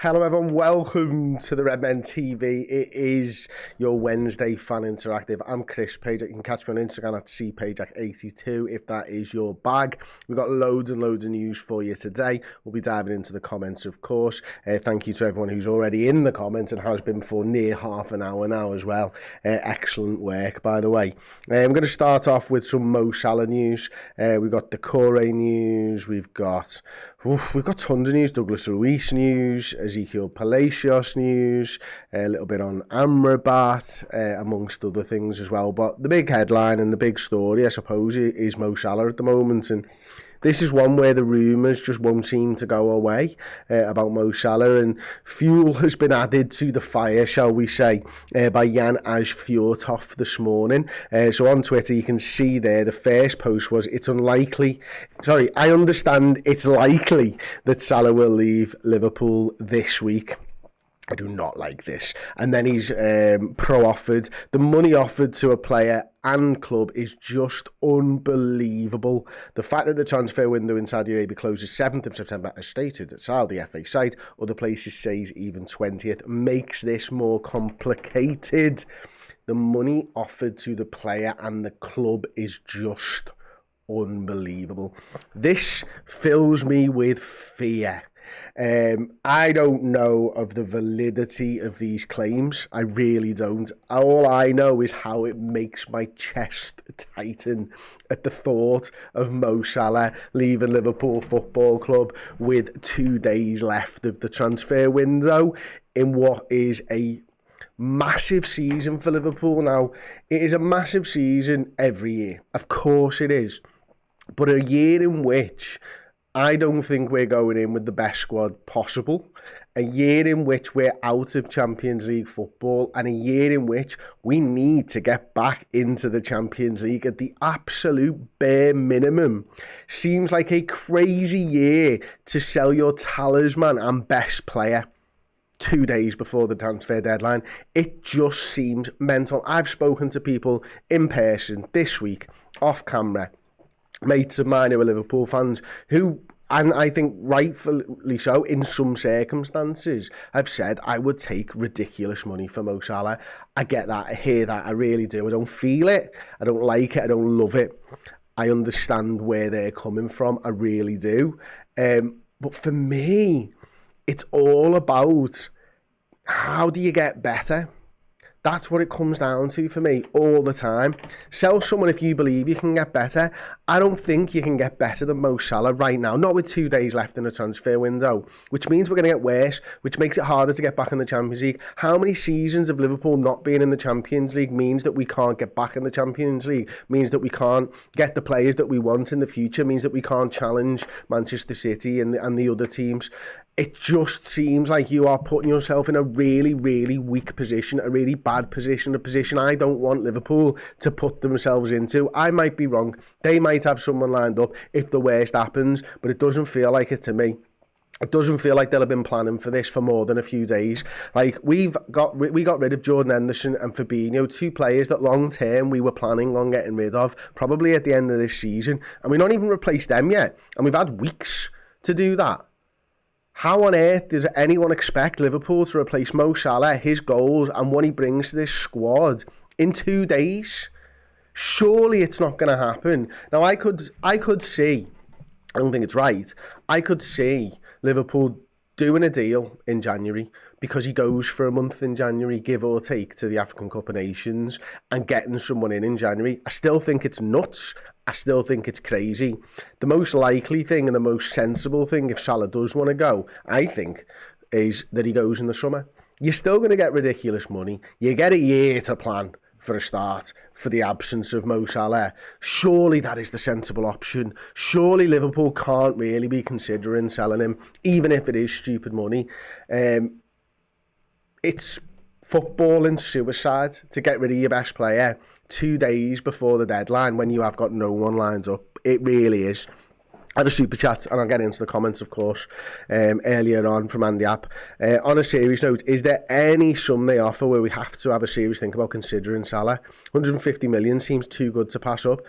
Hello everyone, welcome to the Redmen TV. It is your Wednesday fan interactive. I'm Chris Page. You can catch me on Instagram at cpage82 if that is your bag. We've got loads and loads of news for you today. We'll be diving into the comments, of course. Thank you to everyone who's already in the comments and has been for near half an hour now as well. Excellent work, by the way. I'm going to start off with some Mo Salah news. We've got Doucoure news. We've got tons of news. Douglas Luiz news. Exequiel Palacios news, a little bit on Amrabat, amongst other things as well. But the big headline and the big story, I suppose, is Mo Salah at the moment. And this is one where the rumours just won't seem to go away about Mo Salah. And fuel has been added to the fire, shall we say, by Jan Aage Fjørtoft this morning. So on Twitter, you can see there, the first post was, I understand it's likely that Salah will leave Liverpool this week. I do not like this. And then he's pro-offered. The money offered to a player and club is just unbelievable. The fact that the transfer window in Saudi Arabia closes 7th of September, as stated at Saudi FA site, other places say even 20th, makes this more complicated. The money offered to the player and the club is just unbelievable. This fills me with fear. I don't know of the validity of these claims. I really don't. All I know is how it makes my chest tighten at the thought of Mo Salah leaving Liverpool Football Club with 2 days left of the transfer window in what is a massive season for Liverpool. Now, it is a massive season every year. Of course it is. But a year in which I don't think we're going in with the best squad possible. A year in which we're out of Champions League football, and a year in which we need to get back into the Champions League at the absolute bare minimum. Seems like a crazy year to sell your talisman and best player 2 days before the transfer deadline. It just seems mental. I've spoken to people in person this week, off camera, mates of mine who are Liverpool fans, who, and I think rightfully so, in some circumstances, have said, I would take ridiculous money for Mo Salah. I get that, I hear that, I really do. I don't feel it, I don't like it, I don't love it. I understand where they're coming from, I really do. But for me, it's all about, how do you get better? That's what it comes down to for me all the time. Sell someone if you believe you can get better. I don't think you can get better than Mo Salah right now, not with 2 days left in the transfer window, which means we're going to get worse, which makes it harder to get back in the Champions League. How many seasons of Liverpool not being in the Champions League means that we can't get back in the Champions League, means that we can't get the players that we want in the future, means that we can't challenge Manchester City and the other teams. It just seems like you are putting yourself in a really, really weak position, a really bad position, a position I don't want Liverpool to put themselves into. I might be wrong. They might have someone lined up if the worst happens, but it doesn't feel like it to me. It doesn't feel like they'll have been planning for this for more than a few days. Like, we got rid of Jordan Henderson and Fabinho, 2 players that long term we were planning on getting rid of, probably at the end of this season, and we've not even replaced them yet, and we've had weeks to do that. How on earth does anyone expect Liverpool to replace Mo Salah, his goals, and what he brings to this squad in 2 days? Surely it's not going to happen. Now, I could see, I don't think it's right, I could see Liverpool doing a deal in January because he goes for a month in January, give or take, to the African Cup of Nations and getting someone in January. I still think it's nuts. I still think it's crazy. The most likely thing and the most sensible thing, if Salah does want to go, I think, is that he goes in the summer. You're still going to get ridiculous money. You get a year to plan for a start for the absence of Mo Salah. Surely that is the sensible option. Surely Liverpool can't really be considering selling him, even if it is stupid money. It's football and suicide to get rid of your best player 2 days before the deadline when you have got no one lined up. It really is. I had a super chat, and I'll get into the comments, of course, earlier on from Andy App. On a serious note, is there any sum they offer where we have to have a serious think about considering Salah? 150 million seems too good to pass up.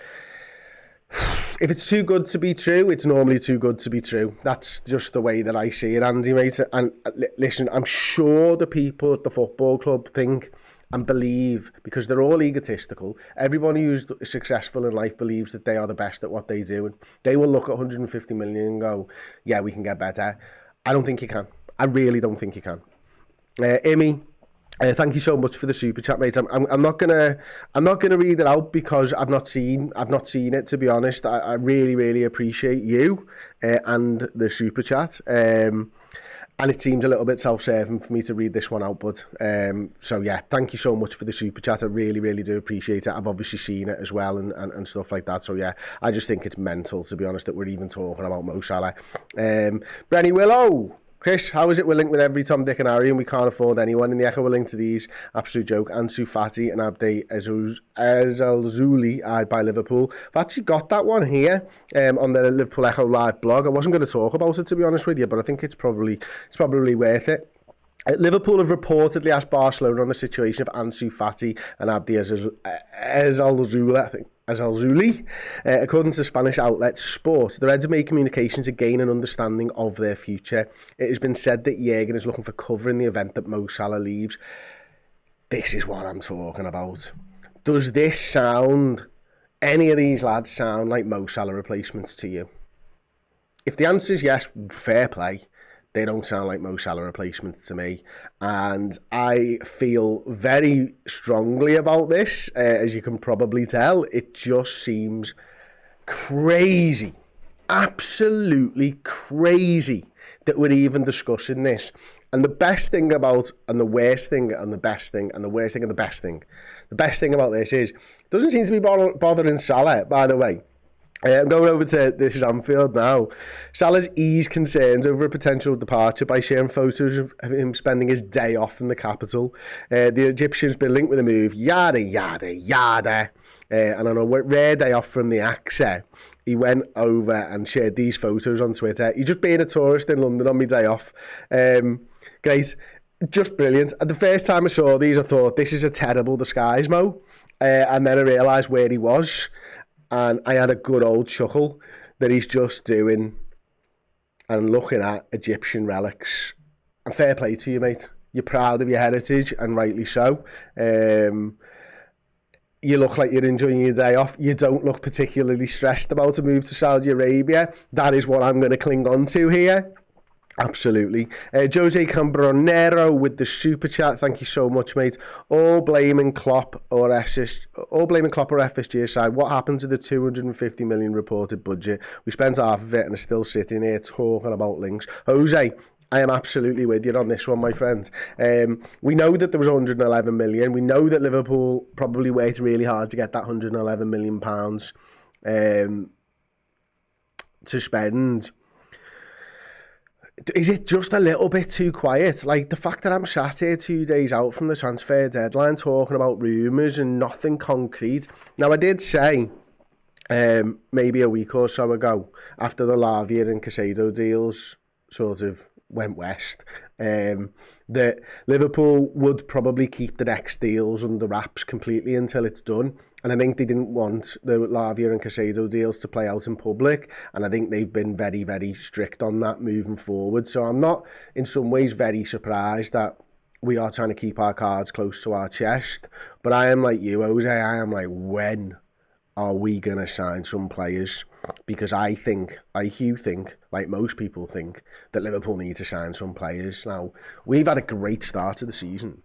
If it's too good to be true, it's normally too good to be true. That's just the way that I see it, Andy, mate. And listen, I'm sure the people at the football club think and believe, because they're all egotistical, everybody who's successful in life believes that they are the best at what they do. And they will look at 150 million and go, yeah, we can get better. I don't think you can. I really don't think you can. Imi, thank you so much for the super chat, mate. I'm not gonna read it out because I've not seen it, to be honest. I really appreciate you and the super chat. And it seems a little bit self-serving for me to read this one out, but so yeah, thank you so much for the super chat. I really do appreciate it. I've obviously seen it as well and stuff like that. So yeah, I just think it's mental, to be honest, that we're even talking about Mo Salah. Brenny Willow. Chris, how is it we're linked with every Tom, Dick and Harry and we can't afford anyone? In the Echo, we're linked to these. Absolute joke. Ansu Fati and Abde Ezelzouli eyed by Liverpool. I've actually got that one here on the Liverpool Echo live blog. I wasn't going to talk about it, to be honest with you, but I think it's probably worth it. Liverpool have reportedly asked Barcelona on the situation of Ansu Fati and Abde Ezelzouli, I think. According to Spanish outlet Sport, the Reds have made communication to gain an understanding of their future. It has been said that Jurgen is looking for cover in the event that Mo Salah leaves. This is what I'm talking about. Does this sound, any of these lads sound like Mo Salah replacements to you? If the answer is yes, fair play. They don't sound like Mo Salah replacements to me. And I feel very strongly about this, as you can probably tell. It just seems crazy, absolutely crazy that we're even discussing this. And the best thing about, and the worst thing, and the best thing, and the worst thing, and the best thing. The best thing about this is, it doesn't seem to be bothering Salah, by the way. I'm going over to this is Anfield now. Salah's eased concerns over a potential departure by sharing photos of him spending his day off in the capital. The Egyptian's been linked with a move, yada. And on a rare day off from the AXA, he went over and shared these photos on Twitter. He's just being a tourist in London on my day off. Great. Just brilliant. And the first time I saw these, I thought, this is a terrible disguise, Mo. And then I realised where he was. And I had a good old chuckle that he's just doing and looking at Egyptian relics. And fair play to you, mate. You're proud of your heritage, and rightly so. You look like you're enjoying your day off. You don't look particularly stressed about a move to Saudi Arabia. That is what I'm going to cling on to here. Absolutely. Jose Cambronero with the super chat. Thank you so much, mate. All blaming Klopp or FSG aside. What happened to the 250 million reported budget? We spent half of it and are still sitting here talking about links. Jose, I am absolutely with you on this one, my friend. We know that there was 111 million. We know that Liverpool probably worked really hard to get that 111 million pounds to spend. Is it just a little bit too quiet? Like the fact that I'm sat here 2 days out from the transfer deadline talking about rumours and nothing concrete. Now, I did say maybe a week or so ago, after the Lavia and Caicedo deals sort of went west, that Liverpool would probably keep the next deals under wraps completely until it's done. And I think they didn't want the Lavia and Caicedo deals to play out in public. And I think they've been very, very strict on that moving forward. So I'm not, in some ways, very surprised that we are trying to keep our cards close to our chest. But I am like you, Jose. I am like, when are we going to sign some players? Because I think, like most people think, that Liverpool need to sign some players. Now, we've had a great start to the season.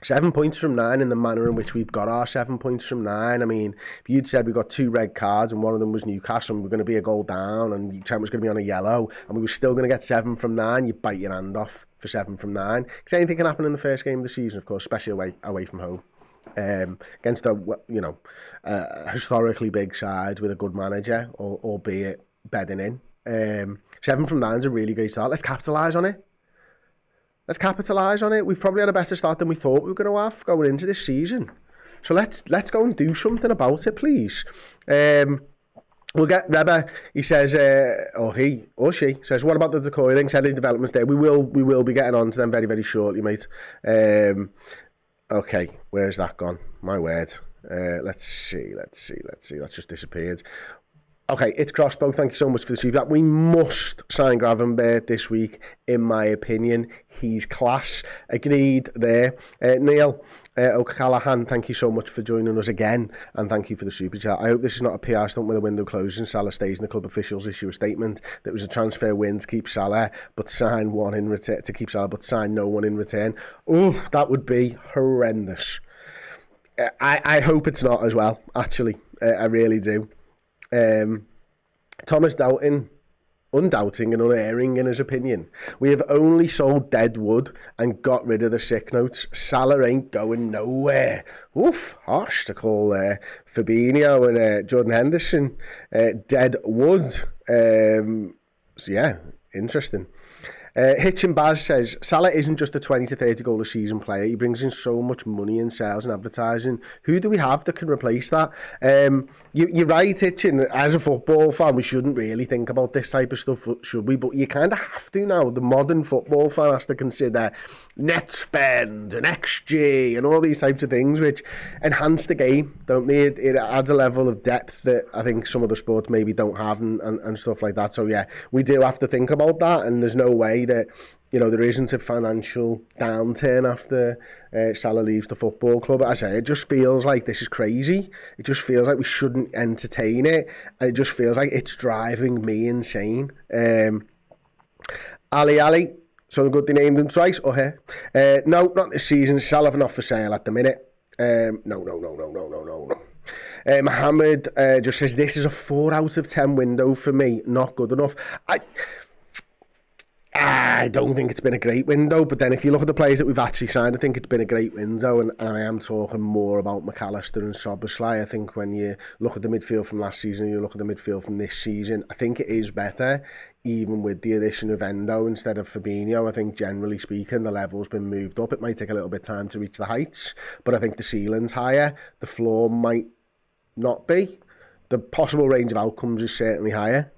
7 points from 9 in the manner in which we've got our 7 points from 9. I mean, if you'd said we got 2 red cards and one of them was Newcastle and we're going to be a goal down and Trent was going to be on a yellow and we were still going to get 7 from 9, you'd bite your hand off for 7 from 9. Because anything can happen in the first game of the season, of course, especially away from home. Against a historically big side with a good manager, albeit bedding in. 7 from 9 is a really great start. Let's capitalise on it. We've probably had a better start than we thought we were going to have going into this season. So let's go and do something about it, please. We'll get Reba. He says, or he or she says, what about the Doucoure links? Any developments there? We will be getting on to them very, very shortly, mate. Okay, where's that gone? My word. Let's see. That's just disappeared. Okay, it's Crossbow. Thank you so much for the feedback. We must sign Gravenberch this week, in my opinion. He's class. Agreed there. Neil O'Callaghan, thank you so much for joining us again, and thank you for the super chat. I hope this is not a PR stunt where the window closes and Salah stays and the club officials issue a statement that it was a transfer win to keep Salah, but sign one in return to keep Salah, but sign no one in return. Oh, that would be horrendous. I hope it's not as well. Actually, I really do. Thomas Doughton, undoubting and unerring in his opinion. We have only sold dead wood and got rid of the sick notes. Salah ain't going nowhere. Oof, harsh to call Fabinho and Jordan Henderson dead wood. So yeah, interesting. Hitch and Baz says, Salah isn't just a 20 to 30 goal a season player. He brings in so much money in sales and advertising. Who do we have that can replace that? You're right, Hitch, and as a football fan, we shouldn't really think about this type of stuff, should we? But you kind of have to now. The modern football fan has to consider net spend and XG and all these types of things, which enhance the game, don't they? It adds a level of depth that I think some other sports maybe don't have and stuff like that. So yeah, we do have to think about that, and there's no way that, you know, there isn't a financial downturn after Salah leaves the football club. As I say, it just feels like this is crazy. It just feels like we shouldn't entertain it, and it just feels like it's driving me insane. Ali, so good they named him twice, or her. No, not this season. Salah not for sale at the minute. No. Mohamed just says, this is a 4 out of 10 window for me. Not good enough. I don't think it's been a great window, but then if you look at the players that we've actually signed, I think it's been a great window, and I am talking more about McAllister and Szoboszlai. I think when you look at the midfield from last season, you look at the midfield from this season, I think it is better, even with the addition of Endo instead of Fabinho. I think generally speaking, the level's been moved up. It might take a little bit of time to reach the heights, but I think the ceiling's higher. The floor might not be. The possible range of outcomes is certainly higher,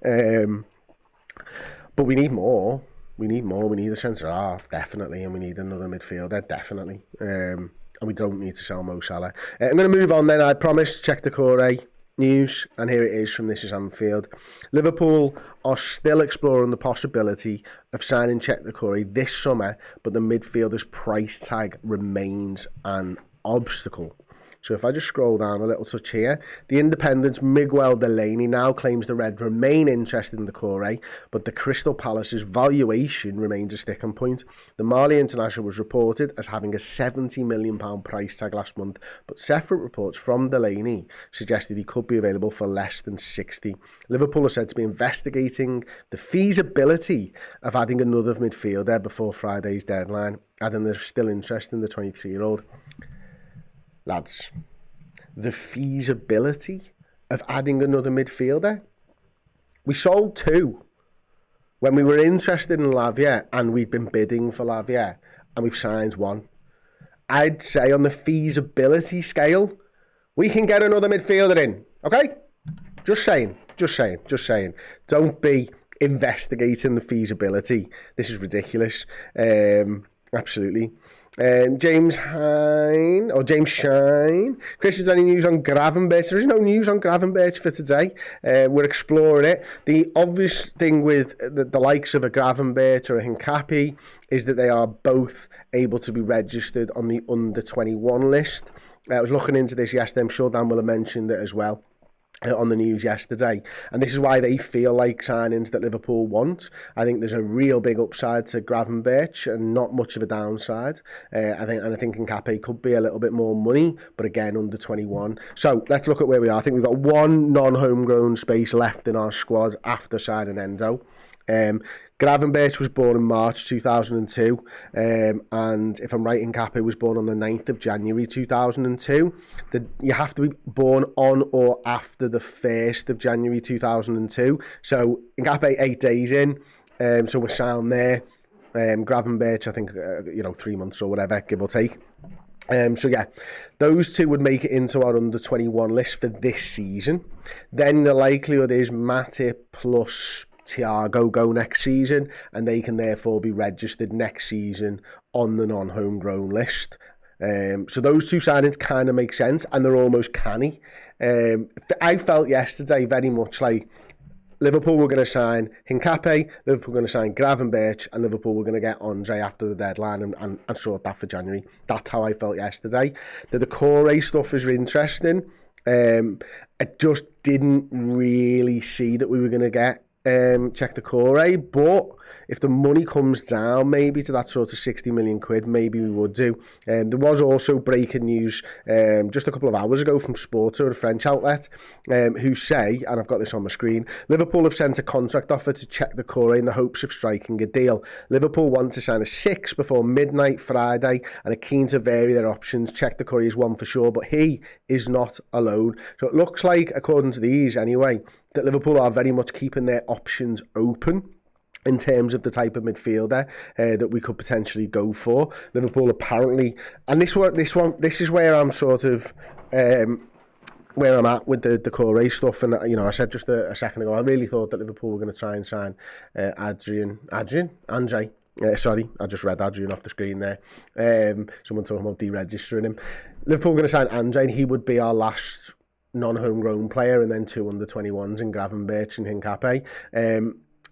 but we need more. We need a centre-half, definitely, and we need another midfielder, definitely. And we don't need to sell Mo Salah. I'm going to move on then, I promise. Cheick Doucoure news, and here it is from This Is Anfield. Liverpool are still exploring the possibility of signing Cheick Doucoure this summer, but the midfielder's price tag remains an obstacle. So if I just scroll down a little touch here, the Independent's Miguel Delaney now claims the Red remain interested in Doucoure, but the Crystal Palace's valuation remains a sticking point. The Mali international was reported as having a £70 million price tag last month, but separate reports from Delaney suggested he could be available for less than 60. Liverpool are said to be investigating the feasibility of adding another midfielder before Friday's deadline, adding they're still interested in the 23-year-old. Lads, the feasibility of adding another midfielder? We sold 2 when we were interested in Lavia, and we've been bidding for Lavia, and we've signed 1. I'd say on the feasibility scale, we can get another midfielder in, okay? Just saying. Don't be investigating the feasibility. This is ridiculous. Absolutely. James Shine. Chris, is there any news on Gravenberch? There is no news on Gravenberch for today. We're exploring it. The obvious thing with the likes of a Gravenberch or a Hincapi is that they are both able to be registered on the under-21 list. I was looking into this yesterday. I'm sure Dan will have mentioned it as well on the news yesterday, and this is why they feel like signings that Liverpool want. I think there's a real big upside to Gravenberch and not much of a downside. I think Hincapi could be a little bit more money, but again under 21. So let's look at where we are. I think we've got 1 non-homegrown space left in our squad after signing Endo. Gravenberch was born in March 2002, and if I'm right, Hincapi was born on the 9th of January 2002. You have to be born on or after the 1st of January 2002. So Hincapi 8 days in, so we're sound there. Gravenberch, I think, 3 months or whatever, give or take. So yeah, those 2 would make it into our under-21 list for this season. Then the likelihood is Matip plus Thiago go next season, and they can therefore be registered next season on the non-homegrown list. So those two signings kind of make sense, and they're almost canny. I felt yesterday very much like Liverpool were going to sign Hincapié, Liverpool were going to sign Gravenberch, and Liverpool were going to get Andre after the deadline and sort that for January. That's how I felt yesterday. The Doucoure stuff is interesting. I just didn't really see that we were going to get Cheick Doucoure, but if the money comes down maybe to that sort of 60 million quid, maybe we would do. There was also breaking news just a couple of hours ago from Sport, or a French outlet, who say, and I've got this on my screen, Liverpool have sent a contract offer to Cheick Doucoure in the hopes of striking a deal. Liverpool want to sign a 6 before midnight Friday and are keen to vary their options. Cheick Doucoure is one for sure, but he is not alone. So it looks like, according to these anyway, that Liverpool are very much keeping their options open in terms of the type of midfielder that we could potentially go for. Liverpool apparently, and this is where I'm sort of where I'm at with the Doucoure stuff. And you know, I said just a second ago, I really thought that Liverpool were going to try and sign Andre. Sorry, I just read Adrian off the screen there. Someone talking about deregistering him. Liverpool were going to sign Andre, and he would be our last non-homegrown player, and then 2 under-21s in Gravenberch and Hincapié.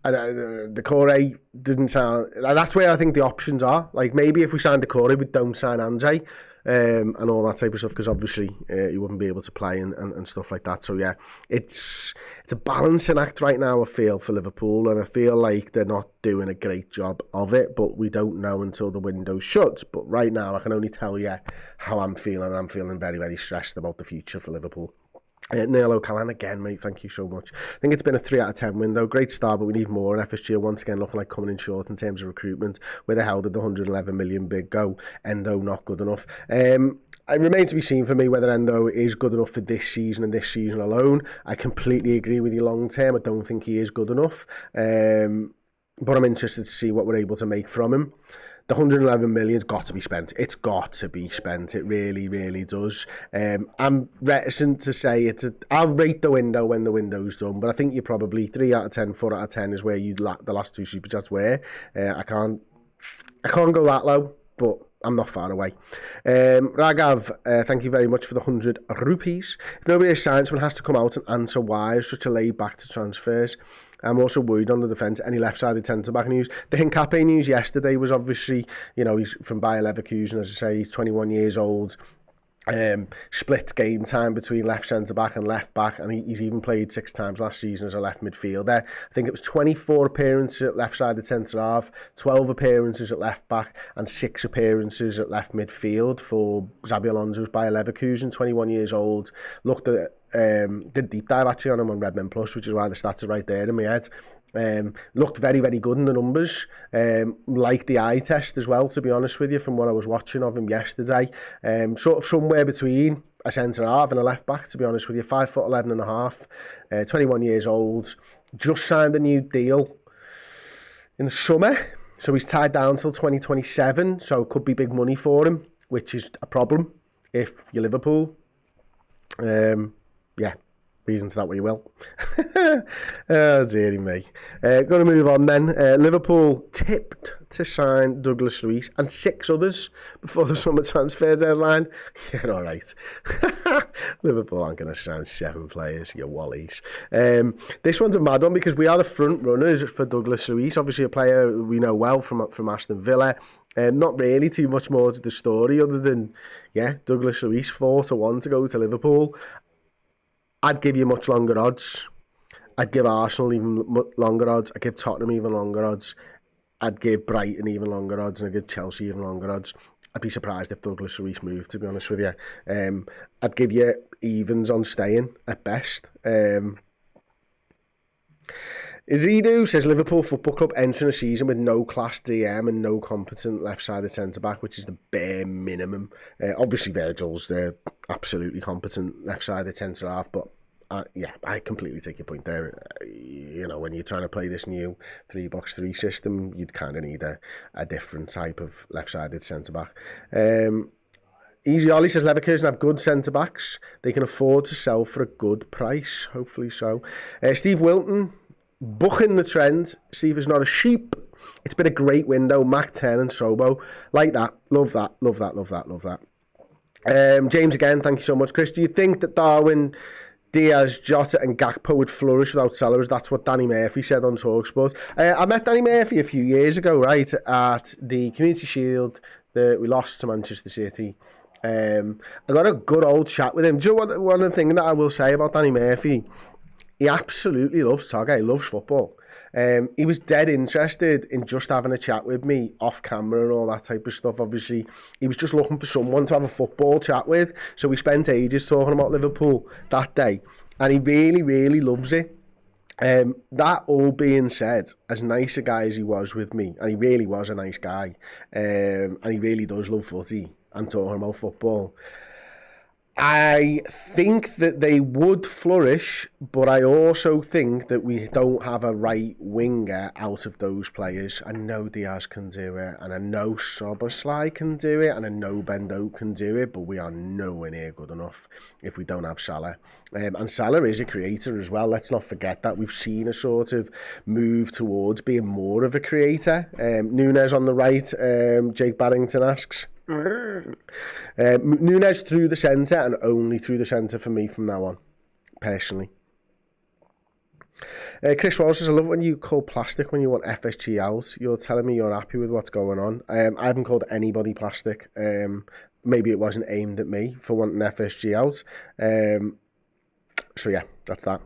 Doucoure didn't sound... That's where I think the options are. Like, maybe if we sign Doucoure, we don't sign Andre and all that type of stuff, because obviously he wouldn't be able to play and stuff like that. So, yeah, it's a balancing act right now, I feel, for Liverpool, and I feel like they're not doing a great job of it, but we don't know until the window shuts. But right now, I can only tell you how I'm feeling. I'm feeling very, very stressed about the future for Liverpool. Neil O'Callaghan again, mate, thank you so much. I think it's been a 3 out of 10 window. Great start, but we need more. And FSG are once again looking like coming in short in terms of recruitment. Where the hell did the 111 million bid go? Endo not good enough. It remains to be seen for me whether Endo is good enough for this season and this season alone. I completely agree with you long term. I don't think he is good enough. But I'm interested to see what we're able to make from him. The 111 million's got to be spent. It's got to be spent. It really, really does. I'm reticent to say I'll rate the window when the window's done, but I think you're probably 3 out of 10, 4 out of 10 is where the last 2 super chats were. I can't go that low, but I'm not far away. Ragav, thank you very much for the 100 rupees. If nobody has signed, someone has to come out and answer why is such a laid back to transfers. I'm also worried on the defence. Any left-sided centre-back news? The Hincapié news yesterday was obviously, you know, he's from Bayer Leverkusen, as I say, he's 21 years old. Split game time between left centre-back and left-back, and he's even played 6 times last season as a left midfielder. I think it was 24 appearances at left-sided centre-half, 12 appearances at left-back, and 6 appearances at left midfield for Xabi Alonso's Bayer Leverkusen, 21 years old. Looked at did deep dive actually on him on Redmen Plus, which is why the stats are right there in my head. Looked very, very good in the numbers. Like the eye test as well, to be honest with you, from what I was watching of him yesterday. Sort of somewhere between a centre-half and a left-back, to be honest with you. 5'11" and a half, 21 years old. Just signed a new deal in the summer, so he's tied down till 2027, so it could be big money for him, which is a problem if you're Liverpool. Yeah, reasons that way you will. Oh, dearie me. Going to move on then. Liverpool tipped to sign Douglas Luiz and 6 others before the summer transfer deadline. Yeah, all right. Liverpool aren't going to sign 7 players, you wallies. This one's a mad one because we are the front runners for Douglas Luiz. Obviously a player we know well from Aston Villa. Not really too much more to the story other than, yeah, Douglas Luiz 4-1 to go to Liverpool. I'd give you much longer odds. I'd give Arsenal even longer odds. I'd give Tottenham even longer odds. I'd give Brighton even longer odds, and I'd give Chelsea even longer odds. I'd be surprised if Douglas Luiz moved, to be honest with you. I'd give you evens on staying at best. Izidu says Liverpool Football Club entering a season with no class DM and no competent left-sided centre-back, which is the bare minimum. Obviously Virgil's the absolutely competent left-sided centre-half, but yeah, I completely take your point there. You know, when you're trying to play this new 3-box-3 system, you'd kind of need a different type of left-sided centre-back. Easy Ollie says Leverkusen have good centre-backs. They can afford to sell for a good price, hopefully so. Steve Wilton, bucking the trend. Steve is not a sheep. It's been a great window. Mac 10 and Sobo. Like that. Love that. Love that. Love that. Love that. James again, thank you so much. Chris, do you think that Darwin, Diaz, Jota and Gakpo would flourish without Salah? That's what Danny Murphy said on TalkSport. I met Danny Murphy a few years ago, right, at the Community Shield that we lost to Manchester City. I got a good old chat with him. Do you know one of the things that I will say about Danny Murphy? He absolutely loves saga. He loves football. He was dead interested in just having a chat with me off camera and all that type of stuff. Obviously, he was just looking for someone to have a football chat with. So we spent ages talking about Liverpool that day. And he really, really loves it. That all being said, as nice a guy as he was with me, and he really was a nice guy, and he really does love footy and talking about football, I think that they would flourish, but I also think that we don't have a right winger out of those players. I know Diaz can do it, and I know Szoboszlai can do it, and I know Bendo can do it, but we are nowhere near good enough if we don't have Salah. And Salah is a creator as well. Let's not forget that. We've seen a sort of move towards being more of a creator. Nunes on the right, Jake Barrington asks. Nunes through the centre and only through the centre for me from now on, personally. Chris Walsh says, I love when you call plastic when you want FSG out. You're telling me you're happy with what's going on. I haven't called anybody plastic. Maybe it wasn't aimed at me for wanting FSG out. So yeah, that's that.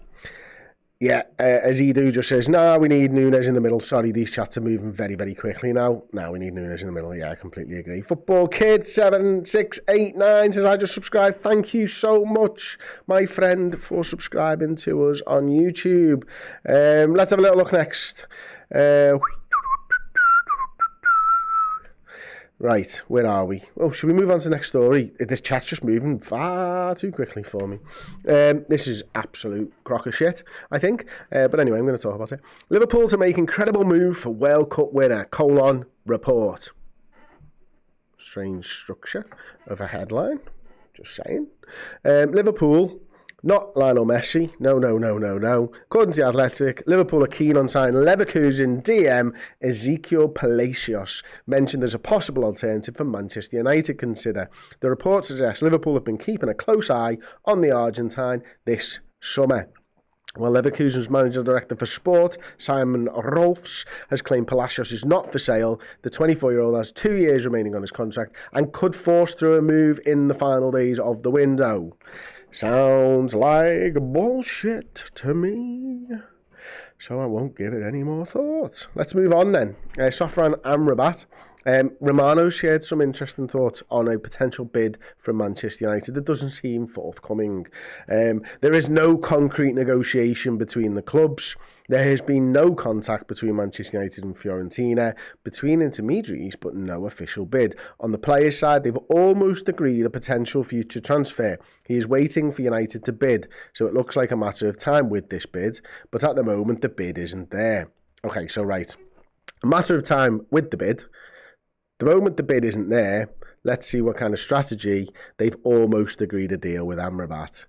Yeah, Azidu just says, no, we need Nunes in the middle. Sorry, these chats are moving very, very quickly now. Now we need Nunes in the middle. Yeah, I completely agree. Football Kid 7689 says, I just subscribed. Thank you so much, my friend, for subscribing to us on YouTube. Let's have a little look next. Right, where are we? Oh, should we move on to the next story? This chat's just moving far too quickly for me. This is absolute crock of shit, I think. But anyway, I'm going to talk about it. Liverpool to make incredible move for World Cup winner, report. Strange structure of a headline. Just saying. Liverpool... Not Lionel Messi. No. According to the Athletic, Liverpool are keen on signing Leverkusen DM Exequiel Palacios, mentioned as a possible alternative for Manchester United consider. The report suggests Liverpool have been keeping a close eye on the Argentine this summer. Well, Leverkusen's manager director for sport, Simon Rolfs, has claimed Palacios is not for sale. The 24-year-old has 2 years remaining on his contract and could force through a move in the final days of the window. Sounds like bullshit to me. So I won't give it any more thought. Let's move on then. Sofran Amrabat. Romano shared some interesting thoughts on a potential bid from Manchester United that doesn't seem forthcoming. There is no concrete negotiation between the clubs. There has been no contact between Manchester United and Fiorentina, between intermediaries, but no official bid. On the players' side, they've almost agreed a potential future transfer. He is waiting for United to bid, so it looks like a matter of time with this bid, but at the moment the bid isn't there. Okay, so right. A matter of time with the bid. The moment the bid isn't there, let's see what kind of strategy. They've almost agreed a deal with Amrabat.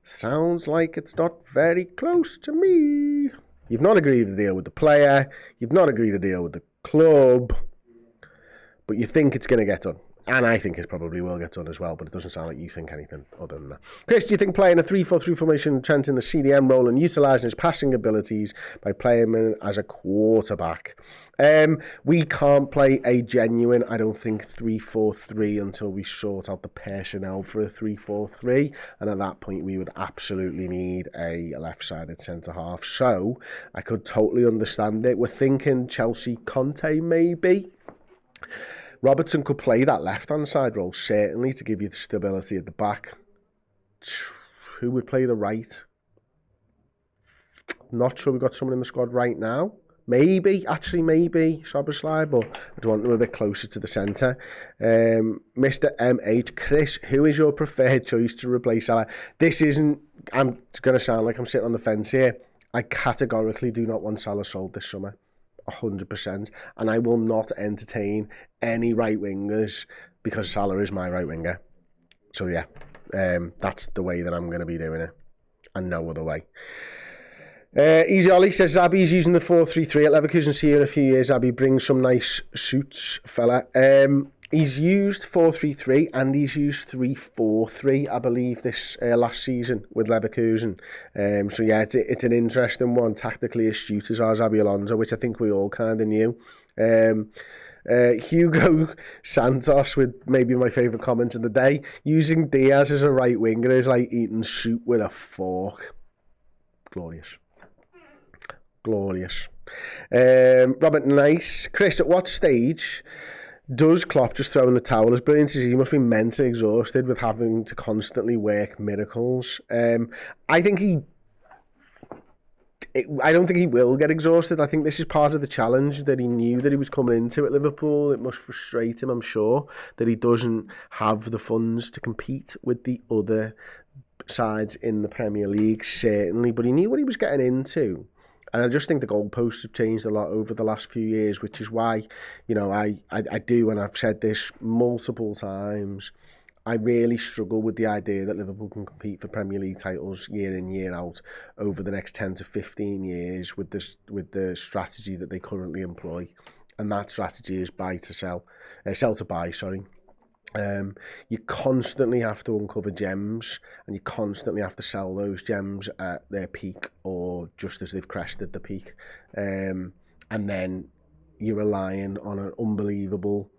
Sounds like it's not very close to me. You've not agreed a deal with the player. You've not agreed a deal with the club. But you think it's going to get done. And I think it probably will get done as well, but it doesn't sound like you think anything other than that. Chris, do you think playing a 3-4-3 formation, Trent in the CDM role and utilising his passing abilities by playing him as a quarterback? We can't play a genuine, I don't think, 3-4-3 until we sort out the personnel for a 3-4-3. And at that point, we would absolutely need a left-sided centre-half. So I could totally understand it. We're thinking Chelsea Conte, maybe. Robertson could play that left-hand side role, certainly, to give you the stability at the back. Who would play the right? Not sure we've got someone in the squad right now. Maybe Szoboszlai, but I'd want them a bit closer to the centre. Mr. MH, Chris, who is your preferred choice to replace Salah? This isn't, I'm going to sound like I'm sitting on the fence here. I categorically do not want Salah sold this summer. 100%, and I will not entertain any right wingers because Salah is my right winger. So yeah, that's the way that I'm going to be doing it, and no other way. Easy Ollie says Zabby's using the 4-3-3 at Leverkusen. See you in a few years. Zabby, bring some nice suits, fella. He's used 4-3-3 and he's used 3-4-3, I believe, this last season with Leverkusen. So yeah, it's an interesting one, tactically astute as Xabi Alonso, which I think we all kind of knew. Hugo Santos with maybe my favourite comment of the day. Using Diaz as a right winger is like eating soup with a fork. Glorious. Glorious. Robert Nice. Chris, at what stage does Klopp just throw in the towel? As brilliant as he must be mentally exhausted with having to constantly work miracles. I don't think he will get exhausted. I think this is part of the challenge that he knew that he was coming into at Liverpool. It must frustrate him, I'm sure, that he doesn't have the funds to compete with the other sides in the Premier League, certainly. But he knew what he was getting into. And I just think the goalposts have changed a lot over the last few years, which is why, you know, I do, and I've said this multiple times, I really struggle with the idea that Liverpool can compete for Premier League titles year in, year out over the next 10 to 15 years with the strategy that they currently employ. And that strategy is sell to buy, sorry. You constantly have to uncover gems, and you constantly have to sell those gems at their peak or just as they've crested the peak. And then you're relying on an unbelievable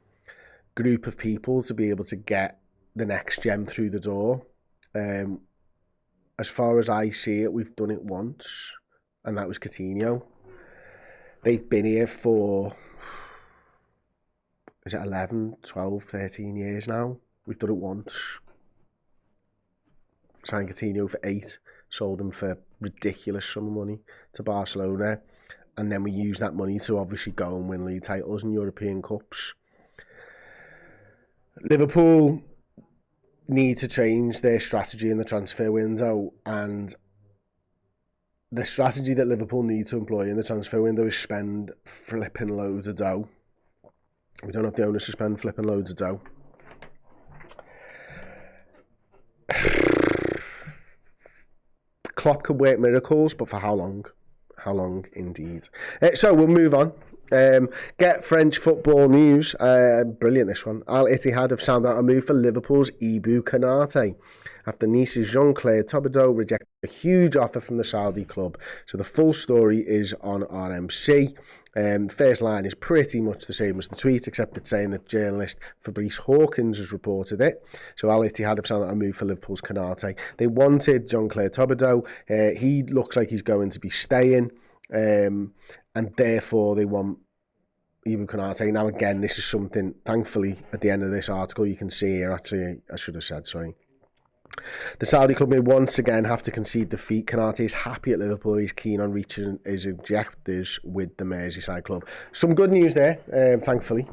group of people to be able to get the next gem through the door. As far as I see it, we've done it once, and that was Coutinho. They've been here for, is it 11, 12, 13 years now? We've done it once. Signed Coutinho for 8, sold him for ridiculous sum of money to Barcelona, and then we used that money to obviously go and win league titles and European Cups. Liverpool need to change their strategy in the transfer window, and the strategy that Liverpool need to employ in the transfer window is spend flipping loads of dough. We don't have the owners to spend flipping loads of dough. Klopp could work miracles, but for how long? How long indeed? So we'll move on. Get French football news. Brilliant, this one. AL-ITTIHAD have sounded out a move for Liverpool's Ibou Konaté after Nice's Jean-Claude Todibo rejected a huge offer from the Saudi club. So the full story is on RMC. First line is pretty much the same as the tweet, except it's saying that journalist Fabrice Hawkins has reported it. So Al-Ittihad have sounded a move for Liverpool's Konaté. They wanted Jean-Claude Todibo. He looks like he's going to be staying, and therefore they want Ibou Konaté. Now again, this is something, thankfully, at the end of this article you can see here, actually, I should have said, sorry. The Saudi club may once again have to concede defeat. Konaté is happy at Liverpool. He's keen on reaching his objectives with the Merseyside club. Some good news there, thankfully.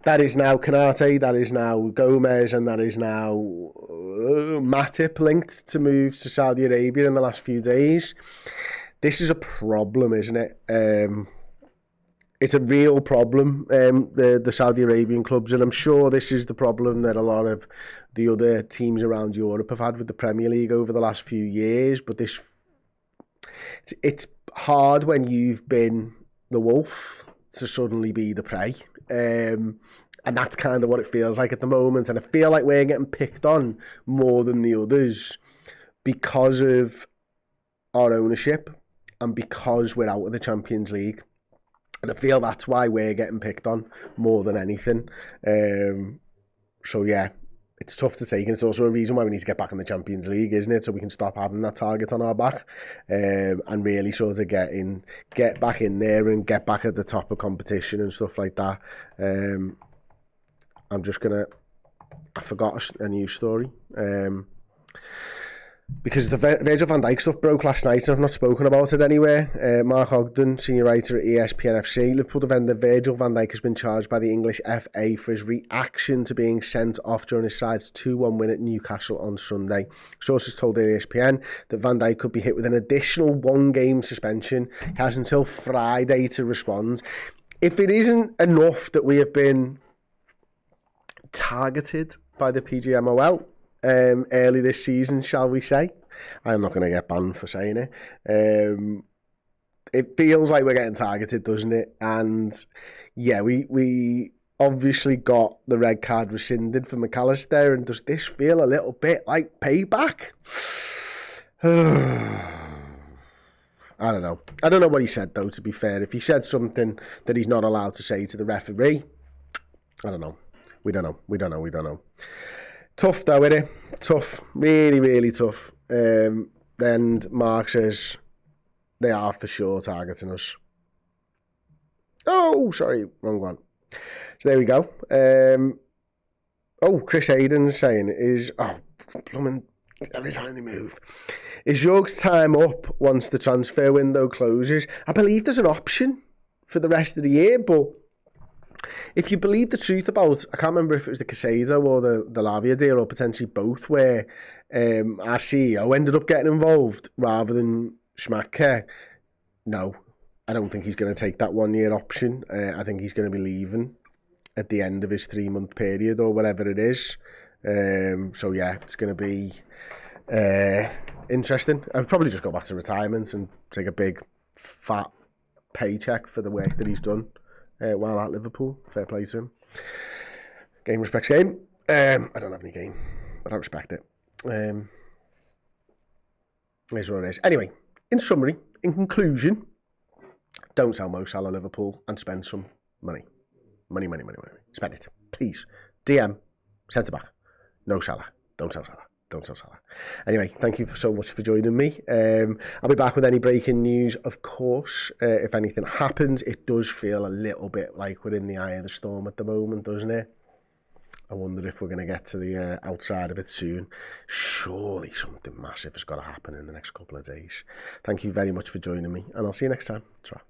That is now Konaté, that is now Gomez, and that is now Matip linked to move to Saudi Arabia in the last few days. This is a problem, isn't it? It's a real problem, the Saudi Arabian clubs, and I'm sure this is the problem that a lot of the other teams around Europe have had with the Premier League over the last few years. But it's hard when you've been the wolf to suddenly be the prey, and that's kind of what it feels like at the moment. And I feel like we're getting picked on more than the others because of our ownership and because we're out of the Champions League. And I feel that's why we're getting picked on more than anything. So yeah, it's tough to take, and it's also a reason why we need to get back in the Champions League, isn't it? So we can stop having that target on our back, and really sort of get back in there and get back at the top of competition and stuff like that. I forgot a news story. Because the Virgil van Dijk stuff broke last night and I've not spoken about it anywhere. Mark Ogden, senior writer at ESPN FC, Liverpool defender Virgil van Dijk has been charged by the English FA for his reaction to being sent off during his side's 2-1 win at Newcastle on Sunday. Sources told ESPN that Van Dijk could be hit with an additional 1-game suspension. He has until Friday to respond. If it isn't enough that we have been targeted by the PGMOL early this season, shall we say? I'm not going to get banned for saying it. It feels like we're getting targeted, doesn't it? And yeah, we obviously got the red card rescinded for McAllister, and does this feel a little bit like payback? I don't know. I don't know what he said, though, to be fair. If he said something that he's not allowed to say to the referee, I don't know. We don't know. Tough, though, isn't it? Tough. Really, really tough. And Mark says they are for sure targeting us. Oh, sorry. Wrong one. So there we go. Chris Hayden's saying blooming... Every time they move. Is Jorg's time up once the transfer window closes? I believe there's an option for the rest of the year, but if you believe the truth about, I can't remember if it was the Casado or the Lavia deal, or potentially both, where our CEO ended up getting involved rather than Schmadtke. No, I don't think he's going to take that 1 year option. I think he's going to be leaving at the end of his 3-month period or whatever it is. So yeah, it's going to be interesting. I'd probably just go back to retirement and take a big fat paycheck for the work that he's done while at Liverpool. Fair play to him. Game respects game. I don't have any game, but I respect it. Here's what it is. Anyway, in summary, in conclusion, don't sell Mo Salah Liverpool and spend some money. Money. Spend it, please. DM, centre back. No Salah. Don't sell Salah. Anyway, thank you so much for joining me. I'll be back with any breaking news, of course. If anything happens, it does feel a little bit like we're in the eye of the storm at the moment, doesn't it? I wonder if we're going to get to the outside of it soon. Surely something massive has got to happen in the next couple of days. Thank you very much for joining me, and I'll see you next time. Ta-ra.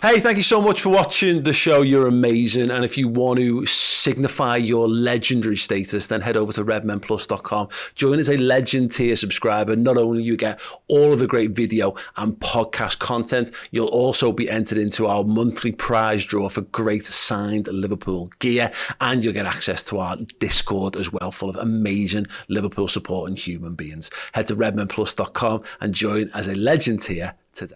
Hey, thank you so much for watching the show. You're amazing. And if you want to signify your legendary status, then head over to redmenplus.com. Join as a legend tier subscriber. Not only you get all of the great video and podcast content, you'll also be entered into our monthly prize draw for great signed Liverpool gear. And you'll get access to our Discord as well, full of amazing Liverpool supporting human beings. Head to redmenplus.com and join as a legend tier today.